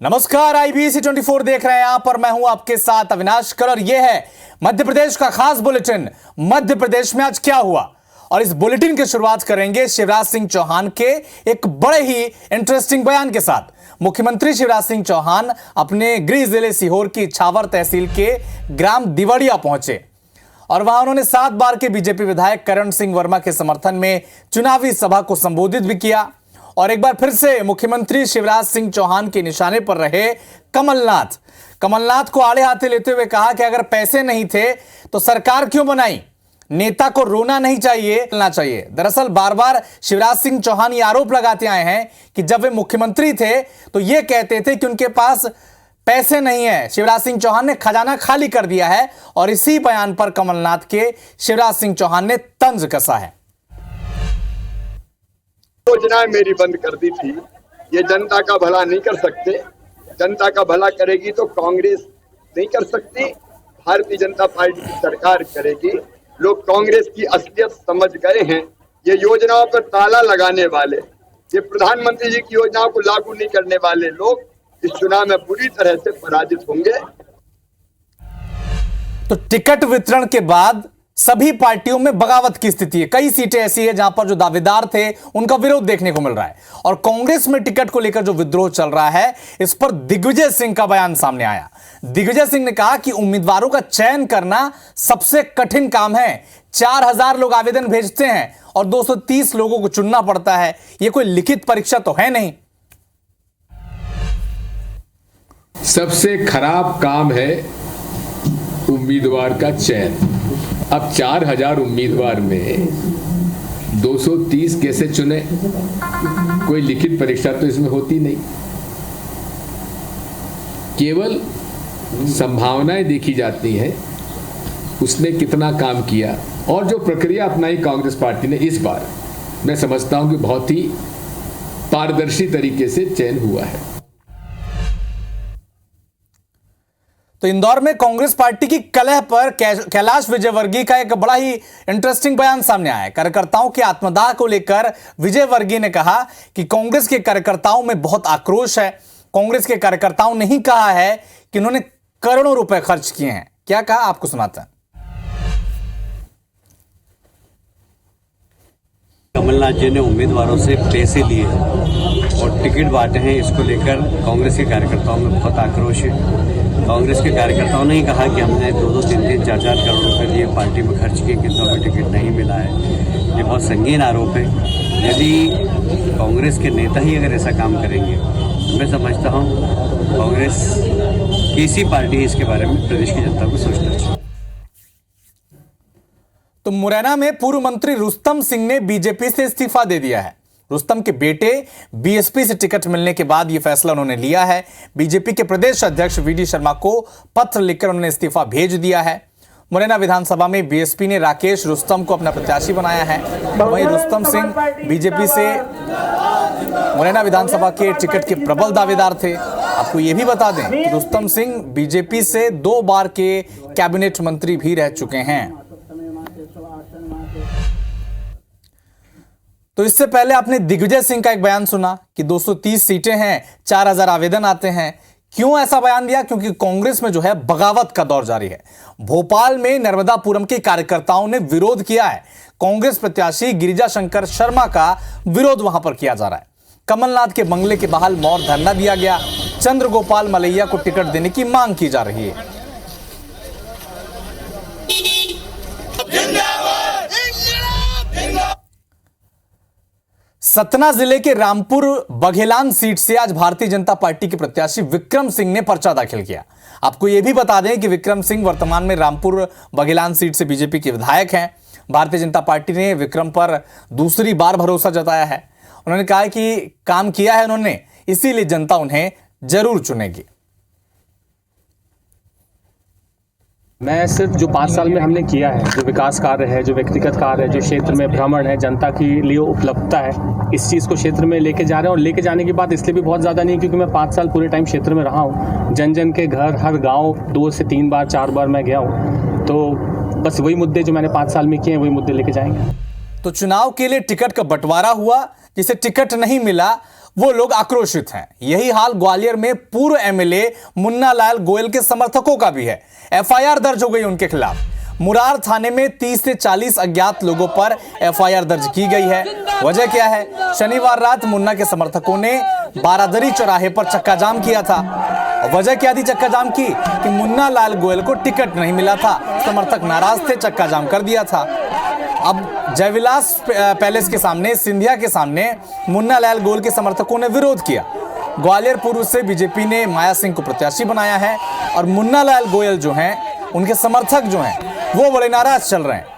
नमस्कार, IBC 24 देख रहे हैं आप और मैं हूं आपके साथ अविनाश कर और यह है मध्य प्रदेश का खास बुलेटिन। मध्य प्रदेश में आज क्या हुआ, और इस बुलेटिन की शुरुआत करेंगे शिवराज सिंह चौहान के एक बड़े ही इंटरेस्टिंग बयान के साथ। मुख्यमंत्री शिवराज सिंह चौहान अपने गृह जिले सीहोर की इछावर तहसील के ग्राम दिवड़िया पहुंचे और वहां उन्होंने 7 बार के बीजेपी विधायक करण सिंह वर्मा के समर्थन में चुनावी सभा को संबोधित भी किया। और एक बार फिर से मुख्यमंत्री शिवराज सिंह चौहान के निशाने पर रहे कमलनाथ को आड़े हाथे लेते हुए कहा कि अगर पैसे नहीं थे तो सरकार क्यों बनाई, नेता को रोना नहीं चाहिए। दरअसल बार बार शिवराज सिंह चौहान ये आरोप लगाते आए हैं कि जब वे मुख्यमंत्री थे तो ये कहते थे कि उनके पास पैसे नहीं है। शिवराज सिंह चौहान ने खजाना खाली कर दिया है और इसी बयान पर कमलनाथ के शिवराज सिंह चौहान ने तंज कसा है। योजनाएं मेरी बंद कर दी थी, ये जनता का भला नहीं कर सकते। जनता का भला करेगी तो कांग्रेस नहीं कर सकती, भारतीय जनता पार्टी की सरकार करेगी। लोग कांग्रेस की असलियत समझ गए हैं। ये योजनाओं पर ताला लगाने वाले, ये प्रधानमंत्री जी की योजनाओं को लागू नहीं करने वाले लोग इस चुनाव में बुरी तरह से पराजित होंगे। तो टिकट वितरण के बाद सभी पार्टियों में बगावत की स्थिति है। कई सीटें ऐसी है जहां पर जो दावेदार थे उनका विरोध देखने को मिल रहा है, और कांग्रेस में टिकट को लेकर जो विद्रोह चल रहा है इस पर दिग्विजय सिंह का बयान सामने आया। दिग्विजय सिंह ने कहा कि उम्मीदवारों का चयन करना सबसे कठिन काम है। 4000 लोग आवेदन भेजते हैं और 230 लोगों को चुनना पड़ता है। यह कोई लिखित परीक्षा तो है नहीं। सबसे खराब काम है उम्मीदवार का चयन। अब 4000 उम्मीदवार में 230 कैसे चुने? कोई लिखित परीक्षा तो इसमें होती नहीं, केवल संभावनाएं देखी जाती हैं, उसने कितना काम किया। और जो प्रक्रिया अपनाई कांग्रेस पार्टी ने इस बार, मैं समझता हूं कि बहुत ही पारदर्शी तरीके से चयन हुआ है। तो इंदौर में कांग्रेस पार्टी की कलह पर कैलाश विजयवर्गीय का एक बड़ा ही इंटरेस्टिंग बयान सामने आया है। कार्यकर्ताओं के आत्मदाह को लेकर विजयवर्गीय ने कहा कि कांग्रेस के कार्यकर्ताओं में बहुत आक्रोश है। कांग्रेस के कार्यकर्ताओं ने ही कहा है कि उन्होंने करोड़ों रुपए खर्च किए हैं। क्या कहा, आपको सुनाते हैं। कमलनाथ जी ने उम्मीदवारों से पैसे लिए और टिकट बांटे हैं, इसको लेकर कांग्रेस के कार्यकर्ताओं में बहुत आक्रोश है। कांग्रेस के कार्यकर्ताओं ने ही कहा कि हमने 2-2, 3-3, 4-4 करोड़ रुपए लिए पार्टी में खर्च किए, कितना भी टिकट नहीं मिला है। ये बहुत संगीन आरोप है। यदि कांग्रेस के नेता ही अगर ऐसा काम करेंगे तो मैं समझता हूँ कांग्रेस किसी पार्टी है इसके बारे में प्रदेश की जनता को सोचना चाहिए। तो मुरैना में पूर्व मंत्री रुस्तम सिंह ने बीजेपी से इस्तीफा दे दिया है। रुस्तम के बेटे बीएसपी से टिकट मिलने के बाद यह फैसला उन्होंने लिया है। बीजेपी के प्रदेश अध्यक्ष वीडी शर्मा को पत्र लिखकर उन्होंने इस्तीफा भेज दिया है। मुरैना विधानसभा में बीएसपी ने राकेश रुस्तम को अपना प्रत्याशी बनाया है। वहीं रुस्तम सिंह बीजेपी से मुरैना विधानसभा के टिकट के प्रबल दावेदार थे। आपको यह भी बता दें कि रुस्तम सिंह बीजेपी से 2 बार के कैबिनेट मंत्री भी रह चुके हैं। तो इससे पहले आपने दिग्विजय सिंह का एक बयान सुना कि 230 सीटें हैं, 4000 आवेदन आते हैं। क्यों ऐसा बयान दिया? क्योंकि कांग्रेस में जो है बगावत का दौर जारी है। भोपाल में नर्मदापुरम के कार्यकर्ताओं ने विरोध किया है। कांग्रेस प्रत्याशी गिरिजा शंकर शर्मा का विरोध वहां पर किया जा रहा है। कमलनाथ के बंगले के बाहर मौन धरना दिया गया। चंद्रगोपाल मलैया को टिकट देने की मांग की जा रही है। सतना जिले के रामपुर बघेलान सीट से आज भारतीय जनता पार्टी के प्रत्याशी विक्रम सिंह ने पर्चा दाखिल किया। आपको यह भी बता दें कि विक्रम सिंह वर्तमान में रामपुर बघेलान सीट से बीजेपी के विधायक हैं। भारतीय जनता पार्टी ने विक्रम पर दूसरी बार भरोसा जताया है। उन्होंने कहा कि काम किया है उन्होंने, इसीलिए जनता उन्हें जरूर चुनेगी। मैं सिर्फ जो 5 साल में हमने किया है, जो विकास कार्य है, जो व्यक्तिगत कार्य है, जो क्षेत्र में भ्रमण है, जनता के लिए उपलब्धता है, इस चीज़ को क्षेत्र में लेके जा रहे हैं। और लेके जाने की बात इसलिए भी बहुत ज़्यादा नहीं क्योंकि मैं 5 साल पूरे टाइम क्षेत्र में रहा हूँ। जन जन के घर, हर गाँव 2 से 3 बार 4 बार मैं गया हूँ। तो बस वही मुद्दे जो मैंने 5 साल में किए हैं वही मुद्दे लेके जाएंगे। तो चुनाव के लिए टिकट का बंटवारा हुआ, जिसे टिकट नहीं मिला वो लोग आक्रोशित हैं। यही हाल ग्वालियर में पूर्व एमएलए मुन्ना लाल गोयल के समर्थकों का भी है। एफआईआर दर्ज हो गई उनके खिलाफ। मुरार थाने में 30 से 40 अज्ञात लोगों पर एफआईआर दर्ज की गई है। वजह क्या है? शनिवार रात मुन्ना के समर्थकों ने बारादरी चौराहे पर चक्का जाम किया था। वजह क्या थी चक्का जाम की? कि मुन्ना लाल गोयल को टिकट नहीं मिला था। समर्थक नाराज थे, चक्का जाम कर दिया था। अब जयविलास पैलेस के सामने, सिंधिया के सामने मुन्ना लाल गोयल के समर्थकों ने विरोध किया। ग्वालियर पूर्व से बीजेपी ने माया सिंह को प्रत्याशी बनाया है और मुन्ना लाल गोयल जो हैं, उनके समर्थक जो हैं, वो बड़े नाराज चल रहे हैं।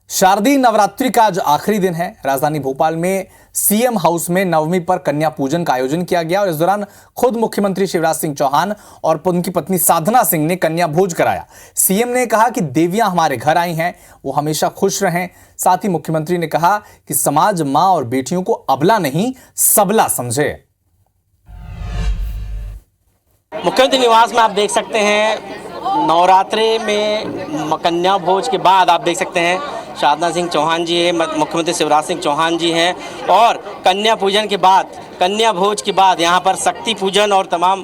शारदीय नवरात्रि का आज आखिरी दिन है। राजधानी भोपाल में सीएम हाउस में नवमी पर कन्या पूजन का आयोजन किया गया और इस दौरान खुद मुख्यमंत्री शिवराज सिंह चौहान और उनकी पत्नी साधना सिंह ने कन्या भोज कराया। सीएम ने कहा कि देवियां हमारे घर आई हैं, वो हमेशा खुश रहें। साथ ही मुख्यमंत्री ने कहा कि समाज मां और बेटियों को अबला नहीं सबला समझे। मुख्यमंत्री निवास में आप देख सकते हैं नवरात्रि में कन्या भोज के बाद आप देख सकते हैं साधना सिंह चौहान जी है, मुख्यमंत्री शिवराज सिंह चौहान जी हैं और कन्या पूजन के बाद, कन्या भोज के बाद यहाँ पर शक्ति पूजन और तमाम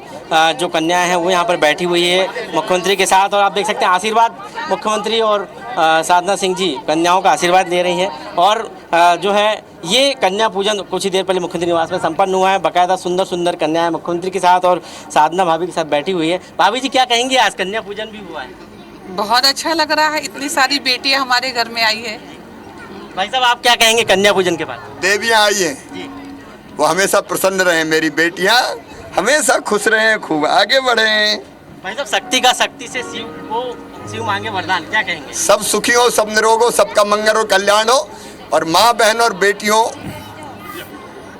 जो कन्याएं हैं वो यहाँ पर बैठी हुई है मुख्यमंत्री के साथ। और आप देख सकते हैं आशीर्वाद मुख्यमंत्री और साधना सिंह जी कन्याओं का आशीर्वाद दे रही हैं। और जो है ये कन्या पूजन कुछ ही देर पहले मुख्यमंत्री निवास में संपन्न हुआ है। बाकायदा सुंदर सुंदर कन्याएं मुख्यमंत्री के साथ और साधना भाभी के साथ बैठी हुई है। भाभी जी क्या कहेंगे, आज कन्या पूजन भी हुआ है? बहुत अच्छा लग रहा है, इतनी सारी बेटियां हमारे घर में आई है। भाई साहब आप क्या कहेंगे कन्या पूजन के बाद? देवियां आई हैं, वो हमेशा प्रसन्न रहे। मेरी बेटियां हमेशा खुश रहे, खूब आगे बढ़े। भाई साहब शक्ति का शक्ति से शिव को शिव मांगे वरदान, क्या कहेंगे? सब सुखी हो, सब निरोग हो, सबका मंगल और कल्याण हो और माँ बहन और बेटियों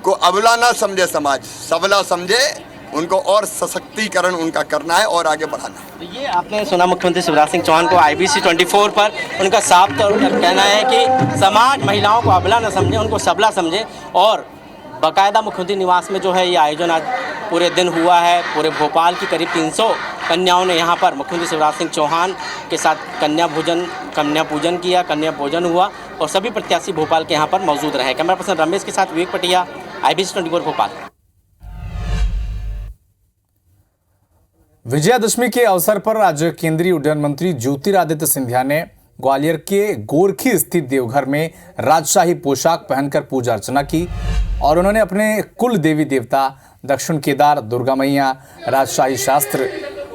को अबला ना समझे, समाज सबला समझे। उनको और सशक्तिकरण उनका करना है और आगे बढ़ाना है। तो ये आपने सुना मुख्यमंत्री शिवराज सिंह चौहान को IBC 24 पर उनका साफ तौर पर कहना है कि समाज महिलाओं को अबला न समझे, उनको सबला समझे। और बाकायदा मुख्यमंत्री निवास में जो है ये आयोजन आज पूरे दिन हुआ है। पूरे भोपाल की करीब 300 कन्याओं ने यहाँ पर मुख्यमंत्री शिवराज सिंह चौहान के साथ कन्या पूजन किया, कन्या भोजन हुआ और सभी प्रत्याशी भोपाल के यहाँ पर मौजूद रहे। कैमरा पर्सन रमेश के साथ विवेक पटिया, IBC 24 भोपाल। विजयादशमी के अवसर पर आज केंद्रीय उड्डयन मंत्री ज्योतिरादित्य सिंधिया ने ग्वालियर के गोरखी स्थित देवघर में राजशाही पोशाक पहनकर पूजा अर्चना की और उन्होंने अपने कुल देवी देवता दक्षिण केदार, दुर्गा मैया, राजशाही शास्त्र,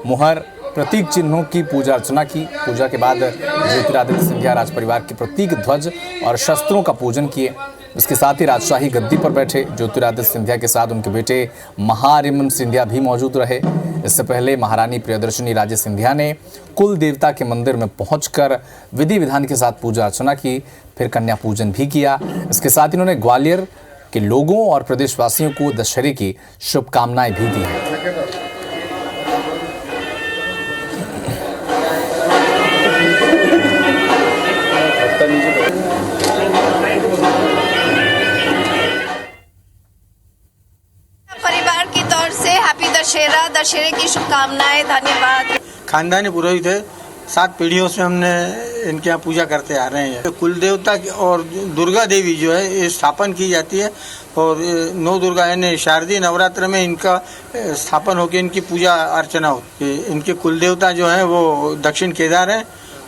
मुहर, प्रतीक चिन्हों की पूजा अर्चना की। पूजा के बाद ज्योतिरादित्य सिंधिया राज परिवार के प्रतीक ध्वज और शस्त्रों का पूजन किए। इसके साथ ही राजशाही गद्दी पर बैठे ज्योतिरादित्य सिंधिया के साथ उनके बेटे महारिमन सिंधिया भी मौजूद रहे। इससे पहले महारानी प्रियदर्शनी राजे सिंधिया ने कुल देवता के मंदिर में पहुंचकर विधि विधान के साथ पूजा अर्चना की, फिर कन्या पूजन भी किया। इसके साथ ही उन्होंने ग्वालियर के लोगों और प्रदेशवासियों को दशहरे की शुभकामनाएं भी दी हैं। परिवार की तौर से हैप्पी दशहरा, दशहरे की शुभकामनाएं, धन्यवाद। खानदानी पुरोहित है, 7 पीढ़ियों से हमने इनके यहाँ पूजा करते आ रहे हैं। कुल देवता और दुर्गा देवी जो है ये स्थापन की जाती है और 9 दुर्गा यानी शारदीय नवरात्र में इनका स्थापन होकर इनकी पूजा अर्चना होती है। इनके कुल देवता जो है वो दक्षिण केदार हैं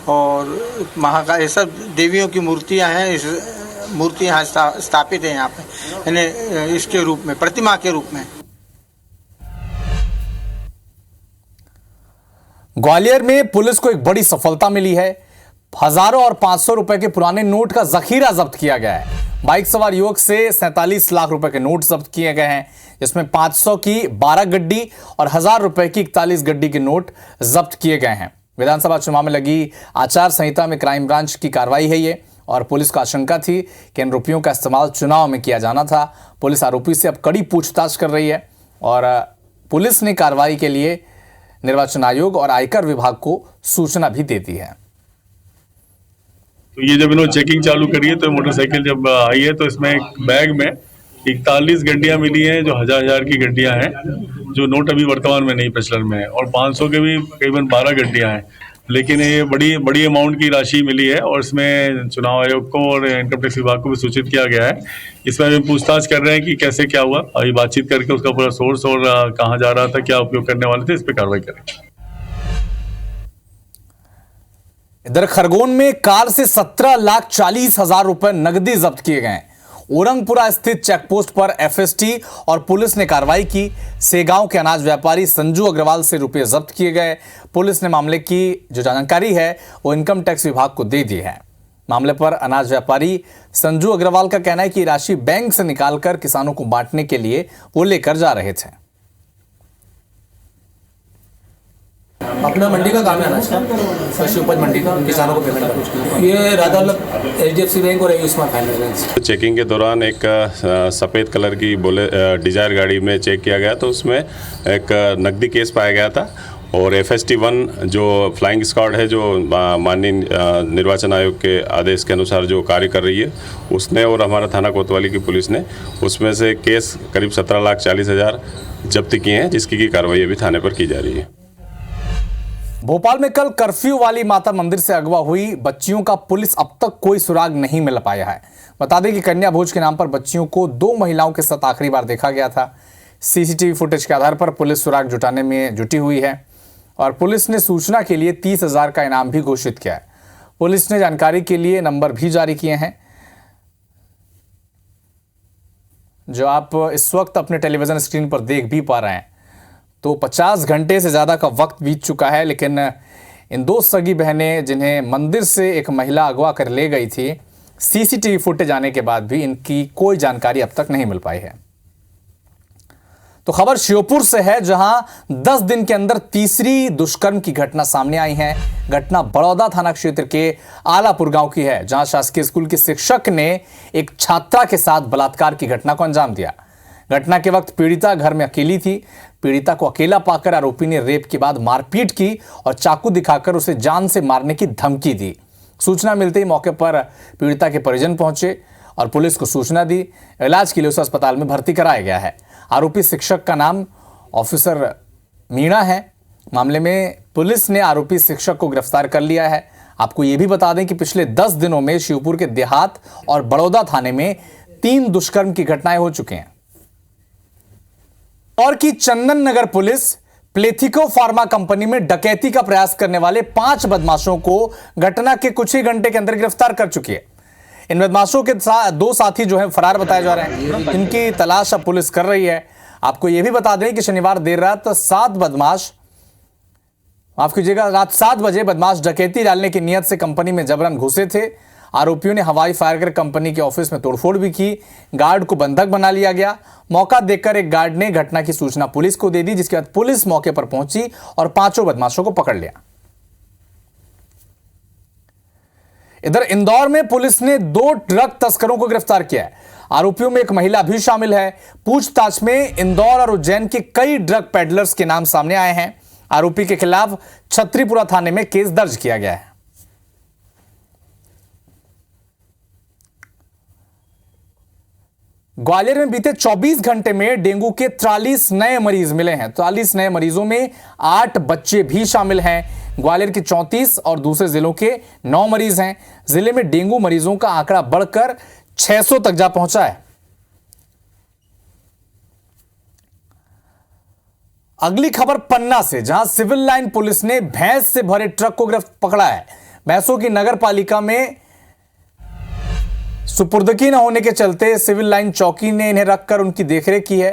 और महाकाल, ये सब देवियों की मूर्तियाँ हैं। इस मूर्ति यहाँ स्थापित है यहाँ पे, यानी इसके रूप में, प्रतिमा के रूप में। ग्वालियर में पुलिस को एक बड़ी सफलता मिली है। हजारों और 500 रुपए के पुराने नोट का जखीरा जब्त किया गया है। बाइक सवार युवक से 47 लाख रुपए के नोट जब्त किए गए हैं, जिसमें 500 की 12 गड्डी और 1000 रुपए की 41 गड्डी के नोट जब्त किए गए हैं। विधानसभा चुनाव में लगी आचार संहिता में क्राइम ब्रांच की कार्रवाई है ये, और पुलिस को आशंका थी कि इन रुपयों का इस्तेमाल चुनाव में किया जाना था। पुलिस आरोपी से अब कड़ी पूछताछ कर रही है और पुलिस ने कार्रवाई के लिए निर्वाचन आयोग और आयकर विभाग को सूचना भी दे दी है। तो ये जब इन्होंने चेकिंग चालू करी है तो मोटरसाइकिल जब आई है तो इसमें एक बैग में 41 गड्डियां मिली हैं जो 1000 की गड्डियां हैं, जो नोट अभी वर्तमान में नहीं प्रचलन में है, और 500 के भी करीबन 12 गड्डियां हैं। लेकिन ये बड़ी अमाउंट की राशि मिली है और इसमें चुनाव आयोग को और इनकम टैक्स विभाग को भी सूचित किया गया है। इसमें हम पूछताछ कर रहे हैं कि कैसे क्या हुआ, अभी बातचीत करके उसका पूरा सोर्स और कहाँ जा रहा था, क्या उपयोग करने वाले थे, इस पर कार्रवाई करेंगे। इधर खरगोन में कार से 17,40,000 रुपए नकदी जब्त किए गए। औरंगपुरा स्थित चेकपोस्ट पर एफएसटी और पुलिस ने कार्रवाई की। सेगांव के अनाज व्यापारी संजू अग्रवाल से रुपए जब्त किए गए। पुलिस ने मामले की जो जानकारी है वो इनकम टैक्स विभाग को दे दी है। मामले पर अनाज व्यापारी संजू अग्रवाल का कहना है कि राशि बैंक से निकालकर किसानों को बांटने के लिए वो लेकर जा रहे थे। अपना मंडी का काम है अनाज का, कृषि उपज मंडी का, किसानों को पेमेंट करना। ये राधा HDFC बैंक और आयुष्मान फाइनेंस। चेकिंग के दौरान एक सफ़ेद कलर की डिजायर गाड़ी में चेक किया गया तो उसमें एक नकदी केस पाया गया था और FST 1 जो फ्लाइंग स्क्वाड है, जो माननीय निर्वाचन आयोग के आदेश के अनुसार जो कार्य कर रही है, उसने और हमारा थाना कोतवाली की पुलिस ने उसमें से केस करीब 17,40,000 जब्त किए हैं, जिसकी की कार्रवाई अभी थाने पर की जा रही है। भोपाल में कल कर्फ्यू वाली माता मंदिर से अगवा हुई बच्चियों का पुलिस अब तक कोई सुराग नहीं मिल पाया है। बता दें कि कन्या भोज के नाम पर बच्चियों को 2 महिलाओं के साथ आखिरी बार देखा गया था। CCTV फुटेज के आधार पर पुलिस सुराग जुटाने में जुटी हुई है और पुलिस ने सूचना के लिए 30,000 का इनाम भी घोषित किया है। पुलिस ने जानकारी के लिए नंबर भी जारी किए हैं, जो आप इस वक्त अपने टेलीविजन स्क्रीन पर देख भी पा रहे हैं। तो 50 घंटे से ज़्यादा का वक्त बीत चुका है, लेकिन इन 2 सगी बहनें जिन्हें मंदिर से एक महिला अगवा कर ले गई थी, CCTV फुटेज आने के बाद भी इनकी कोई जानकारी अब तक नहीं मिल पाई है। तो खबर श्योपुर से है, जहां 10 दिन के अंदर तीसरी दुष्कर्म की घटना सामने आई है। घटना बड़ौदा थाना क्षेत्र के आलापुर गांव की है, जहां शासकीय स्कूल के शिक्षक ने एक छात्रा के साथ बलात्कार की घटना को अंजाम दिया। घटना के वक्त पीड़िता घर में अकेली थी। पीड़िता को अकेला पाकर आरोपी ने रेप के बाद मारपीट की और चाकू दिखाकर उसे जान से मारने की धमकी दी। सूचना मिलते ही मौके पर पीड़िता के परिजन पहुंचे और पुलिस को सूचना दी। इलाज के लिए उसे अस्पताल में भर्ती कराया गया है। आरोपी शिक्षक का नाम ऑफिसर मीणा है। मामले में पुलिस ने आरोपी शिक्षक को गिरफ्तार कर लिया है। आपको यह भी बता दें कि पिछले 10 दिनों में श्योपुर के देहात और बड़ौदा थाने में 3 दुष्कर्म की घटनाएं हो चुकी हैं। और की Chandan Nagar police प्लेथिको pharma company में डकैती का प्रयास करने वाले 5 बदमाशों को घटना के कुछ ही घंटे के अंदर गिरफ्तार कर चुकी है। इन बदमाशों के 2 साथी जो हैं फरार बताए जा रहे हैं। इनकी तलाश अब पुलिस कर रही है। आपको यह भी बता दें कि शनिवार देर रात 7 बजे बदमाश डकैती डालने की नियत से कंपनी में जबरन घुसे थे। आरोपियों ने हवाई फायर कर कंपनी के ऑफिस में तोड़फोड़ भी की। गार्ड को बंधक बना लिया गया। मौका देखकर एक गार्ड ने घटना की सूचना पुलिस को दे दी, जिसके बाद पुलिस मौके पर पहुंची और 5 बदमाशों को पकड़ लिया। इधर इंदौर में पुलिस ने 2 ड्रग तस्करों को गिरफ्तार किया है। आरोपियों में एक महिला भी शामिल है। पूछताछ में इंदौर और उज्जैन के कई ड्रग पेडलर्स के नाम सामने आए हैं। आरोपी के खिलाफ छत्रीपुरा थाने में केस दर्ज किया गया है। ग्वालियर में बीते 24 घंटे में डेंगू के 43 नए मरीज मिले हैं। 43 नए मरीजों में 8 बच्चे भी शामिल हैं। ग्वालियर के 34 और दूसरे जिलों के 9 मरीज हैं। जिले में डेंगू मरीजों का आंकड़ा बढ़कर 600 तक जा पहुंचा है। अगली खबर पन्ना से, जहां सिविल लाइन पुलिस ने भैंस से भरे ट्रक को पकड़ा है। भैंसों की नगर पालिका में सुपुर्दगी न होने के चलते सिविल लाइन चौकी ने इन्हें रखकर उनकी देखरेख की है।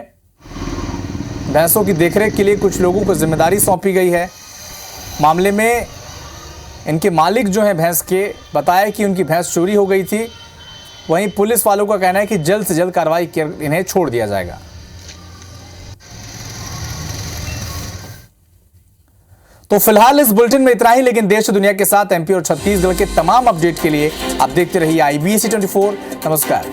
भैंसों की देखरेख के लिए कुछ लोगों को जिम्मेदारी सौंपी गई है। मामले में इनके मालिक जो हैं भैंस के, बताया कि उनकी भैंस चोरी हो गई थी। वहीं पुलिस वालों का कहना है कि जल्द से जल्द कार्रवाई कर इन्हें छोड़ दिया जाएगा। तो फिलहाल इस बुलेटिन में इतना ही, लेकिन देश दुनिया के साथ एमपी और छत्तीसगढ़ के तमाम अपडेट के लिए आप देखते रहिए IBC 24। नमस्कार।